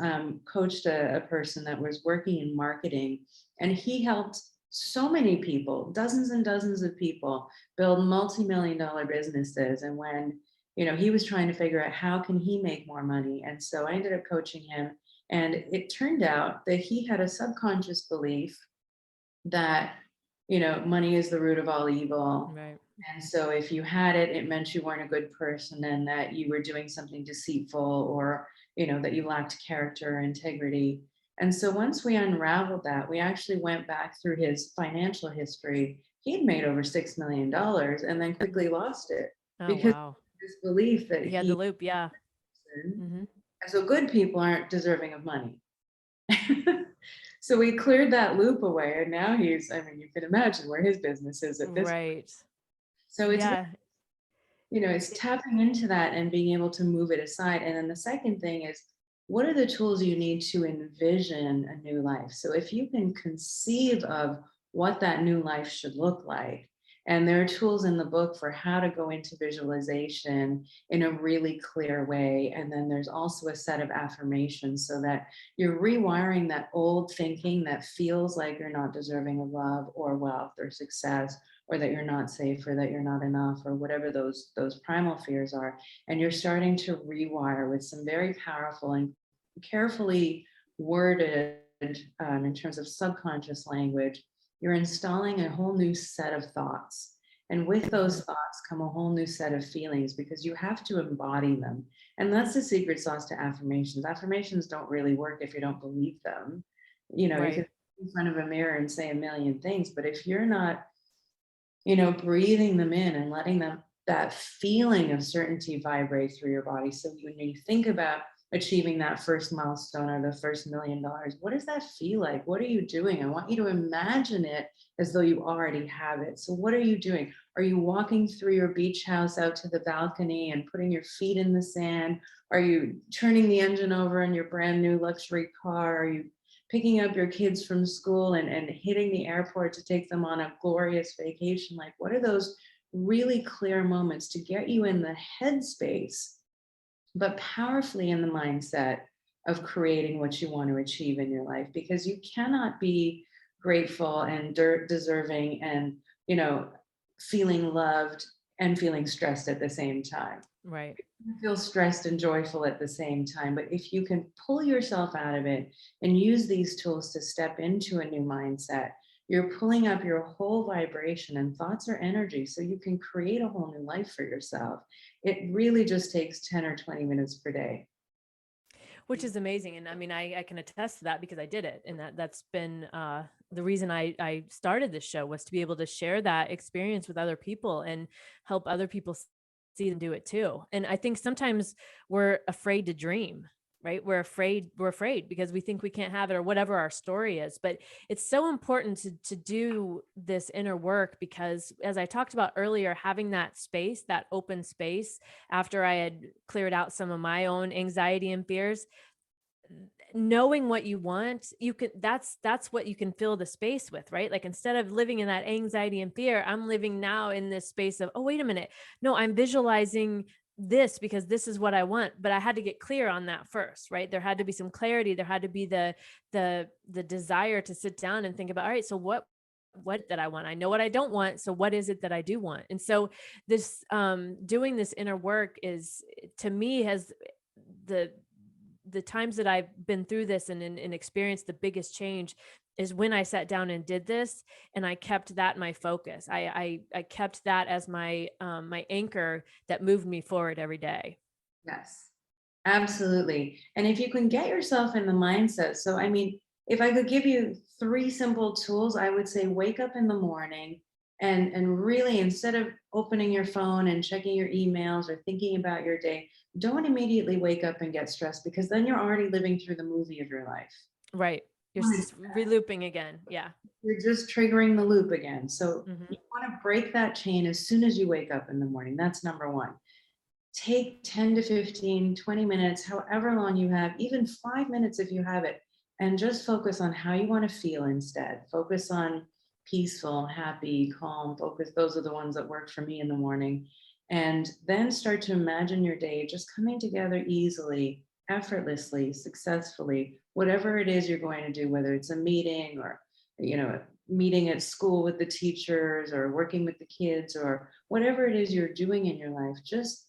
coached a person that was working in marketing, and he helped so many people, dozens and dozens of people, build multi-million dollar businesses. And when he was trying to figure out how can he make more money, and so I ended up coaching him, and it turned out that he had a subconscious belief that money is the root of all evil. Right. And so if you had it, it meant you weren't a good person, and that you were doing something deceitful, or that you lacked character or integrity. And so once we unraveled that, we actually went back through his financial history. He'd made over $6 million and then quickly lost it, Oh, because wow. this belief that He had the loop. Yeah. and Hmm. so good people aren't deserving of money. So we cleared that loop away, and now I mean, you can imagine where his business is at this. Right. So it's Yeah. it's tapping into that and being able to move it aside. And then the second thing is, what are the tools you need to envision a new life? So if you can conceive of what that new life should look like, and there are tools in the book for how to go into visualization in a really clear way. And then there's also a set of affirmations so that you're rewiring that old thinking that feels like you're not deserving of love or wealth or success, or that you're not safe, or that you're not enough, or whatever those primal fears are. And you're starting to rewire with some very powerful and carefully worded, in terms of subconscious language. You're installing a whole new set of thoughts, and with Hmm. those thoughts come a whole new set of feelings, because you have to embody them. And that's the secret sauce to affirmations. Affirmations don't really work if you don't believe them. You Right. can in front of a mirror and say a million things, but if you're not breathing them in and letting them, that feeling of certainty vibrate through your body. So when you think about achieving that first milestone or the first $1 million, what does that feel like? What are you doing? I want you to imagine it as though you already have it. So what are you doing? Are you walking through your beach house out to the balcony and putting your feet in the sand? Are you turning the engine over in your brand new luxury car? Are you picking up your kids from school and hitting the airport to take them on a glorious vacation? Like, what are those really clear moments to get you in the headspace, but powerfully in the mindset of creating what you want to achieve in your life? Because you cannot be grateful and deserving and, feeling loved and feeling stressed at the same time. Right. Feel stressed and joyful at the same time. But if you can pull yourself out of it and use these tools to step into a new mindset, you're pulling up your whole vibration, and thoughts are energy. So you can create a whole new life for yourself. It really just takes 10 or 20 minutes per day. Which is amazing. And I mean, I can attest to that because I did it. And that's been the reason I started this show, was to be able to share that experience with other people and help other people see them do it too. And I think sometimes we're afraid to dream, right? We're afraid because we think we can't have it or whatever our story is. But it's so important to do this inner work because, as I talked about earlier, having that space, that open space after I had cleared out some of my own anxiety and fears, knowing what you want, you can, that's what you can fill the space with, right? Like instead of living in that anxiety and fear, I'm living now in this space of, oh, wait a minute. No, I'm visualizing this because this is what I want. But I had to get clear on that first, right? There had to be some clarity. There had to be the desire to sit down and think about, all right, so what that I want. I know what I don't want. So what is it that I do want? And so this doing this inner work is, to me, has the times that I've been through this and experienced the biggest change is when I sat down and did this, and I kept that my focus. I kept that as my my anchor that moved me forward every day. Yes, absolutely. And if you can get yourself in the mindset, so I mean, if I could give you three simple tools, I would say wake up in the morning and really, instead of opening your phone and checking your emails or thinking about your day, don't immediately wake up and get stressed, because then you're already living through the movie of your life. Right. You're just relooping again. Yeah. You're just triggering the loop again. So Hmm. you want to break that chain as soon as you wake up in the morning. That's number one. Take 10 to 15, 20 minutes, however long you have, even 5 minutes if you have it, and just focus on how you want to feel instead. Focus on peaceful, happy, calm, focus. Those are the ones that work for me in the morning. And then start to imagine your day just coming together easily, effortlessly, successfully, whatever it is you're going to do, whether it's a meeting or, a meeting at school with the teachers or working with the kids or whatever it is you're doing in your life. Just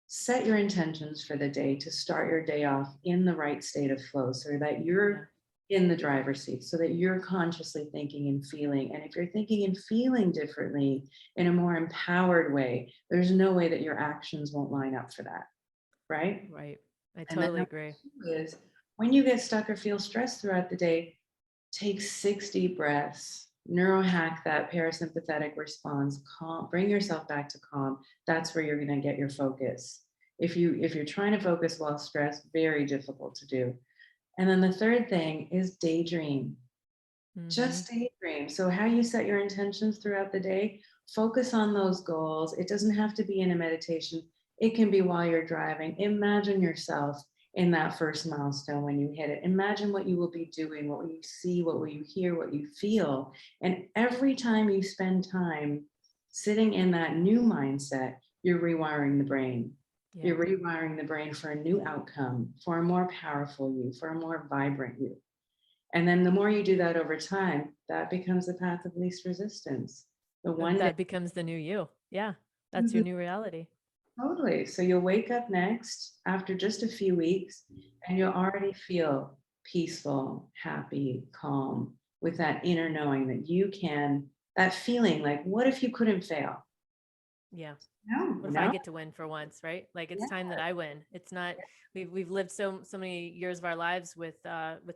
set your intentions for the day to start your day off in the right state of flow, so that Yeah. you're in the driver's seat, so that you're consciously thinking and feeling. And if you're thinking and feeling differently in a more empowered way, there's no way that your actions won't line up for that. Right. Right. I And then totally number agree. two is, when you get stuck or feel stressed throughout the day, take 6 deep breaths, neurohack that parasympathetic response, calm, bring yourself back to calm. That's where you're going to get your focus. If you're trying to focus while stressed, very difficult to do. And then the third thing is daydream. Hmm. Just daydream. So how you set your intentions throughout the day, focus on those goals. It doesn't have to be in a meditation. It can be while you're driving. Imagine yourself in that first milestone when you hit it. Imagine what you will be doing, what will you see, what will you hear, what you feel. And every time you spend time sitting in that new mindset, you're rewiring the brain. Yeah. You're rewiring the brain for a new outcome, for a more powerful you, for a more vibrant you. And then the more you do that over time, that becomes the path of least resistance. The one day. That becomes the new you. Yeah. That's your Mhm. new reality. Totally. So you'll wake up next after just a few weeks and you'll already feel peaceful, happy, calm, with that inner knowing that you can, that feeling like, what if you couldn't fail? Yeah. No, What if I no. get to win for once, right? Like it's Yeah. time that I win. It's not, we've lived so many years of our lives with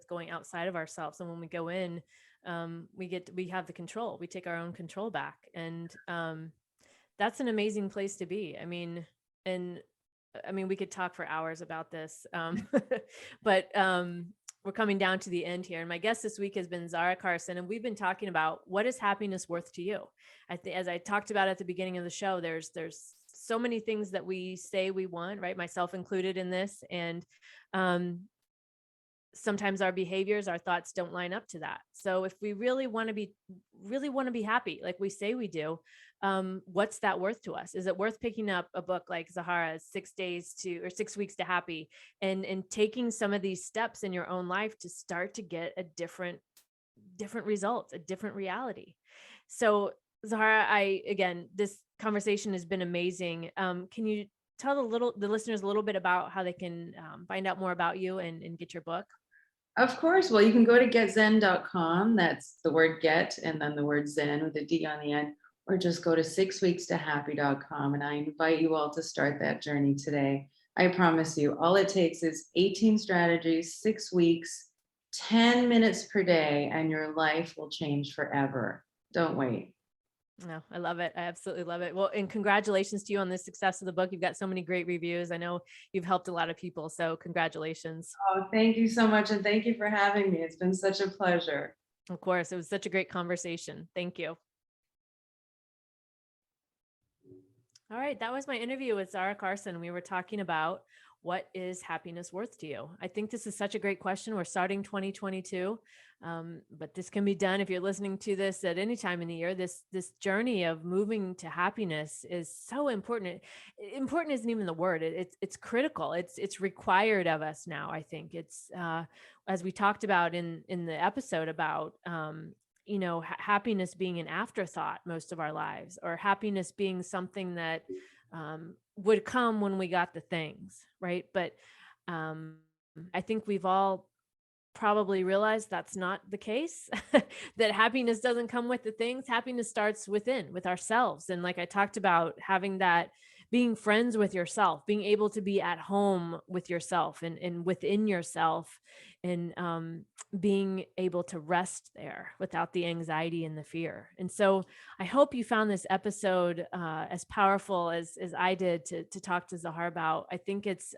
going outside of ourselves. And when we go in, we have the control. We take our own control back. And that's an amazing place to be. And I mean, we could talk for hours about this, but we're coming down to the end here. And my guest this week has been Zahra Karsan, and we've been talking about what is happiness worth to you. As I talked about at the beginning of the show, there's so many things that we say we want, right? Myself included in this, and um, sometimes our behaviors, our thoughts don't line up to that. So if we really want to be happy, like we say we do, what's that worth to us? Is it worth picking up a book like Zahara's 6 weeks to happy and taking some of these steps in your own life to start to get a different results, a different reality? So Zahara, again, this conversation has been amazing. Can you tell the listeners a little bit about how they can find out more about you and get your book? Of course. Well, you can go to getzen.com. That's the word get and then the word zen with a D on the end, or just go to 6weekstohappy.com. And I invite you all to start that journey today. I promise you, all it takes is 18 strategies, 6 weeks, 10 minutes per day, and your life will change forever. Don't wait. No, I love it. I absolutely love it. Well, and congratulations to you on the success of the book. You've got so many great reviews. I know you've helped a lot of people. So congratulations. Oh, thank you so much. And thank you for having me. It's been such a pleasure. Of course, it was such a great conversation. Thank you. All right, that was my interview with Zahra Karsan. We were talking about what is happiness worth to you? I think this is such a great question. We're starting 2022, but this can be done if you're listening to this at any time in the year. This journey of moving to happiness is so important. Important isn't even the word. It's critical. It's required of us now. I think it's as we talked about in the episode about happiness being an afterthought most of our lives, or happiness being something that would come when we got the things right. But um, I think we've all probably realized that's not the case. That happiness doesn't come with the things. Happiness starts within, with ourselves. And like I talked about, having that, being friends with yourself, being able to be at home with yourself and within yourself, and being able to rest there without the anxiety and the fear. And so I hope you found this episode as powerful as I did to talk to Zahar about. I think it's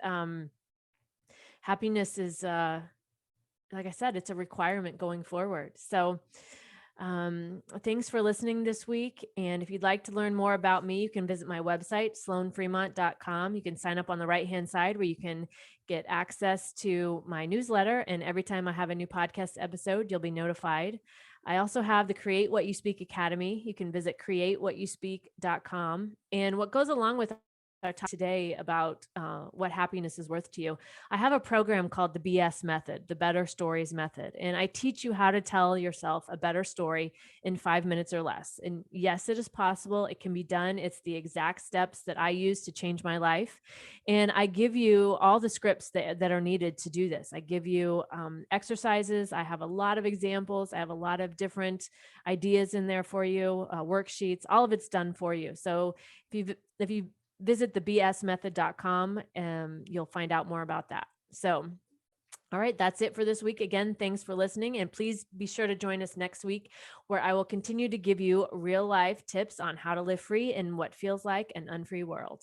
happiness is like I said, it's a requirement going forward. So thanks for listening this week. And if you'd like to learn more about me, you can visit my website, sloanefremont.com. You can sign up on the right-hand side where you can get access to my newsletter. And every time I have a new podcast episode, you'll be notified. I also have the Create What You Speak Academy. You can visit createwhatyouspeak.com. And what goes along with our talk today about what happiness is worth to you, I have a program called the BS method, the Better Stories method. And I teach you how to tell yourself a better story in 5 minutes or less. And yes, it is possible. It can be done. It's the exact steps that I use to change my life. And I give you all the scripts that are needed to do this. I give you exercises. I have a lot of examples. I have a lot of different ideas in there for you, worksheets, all of it's done for you. So if you visit thebsmethod.com and you'll find out more about that. So, all right, that's it for this week. Again, thanks for listening. And please be sure to join us next week, where I will continue to give you real life tips on how to live free in what feels like an unfree world.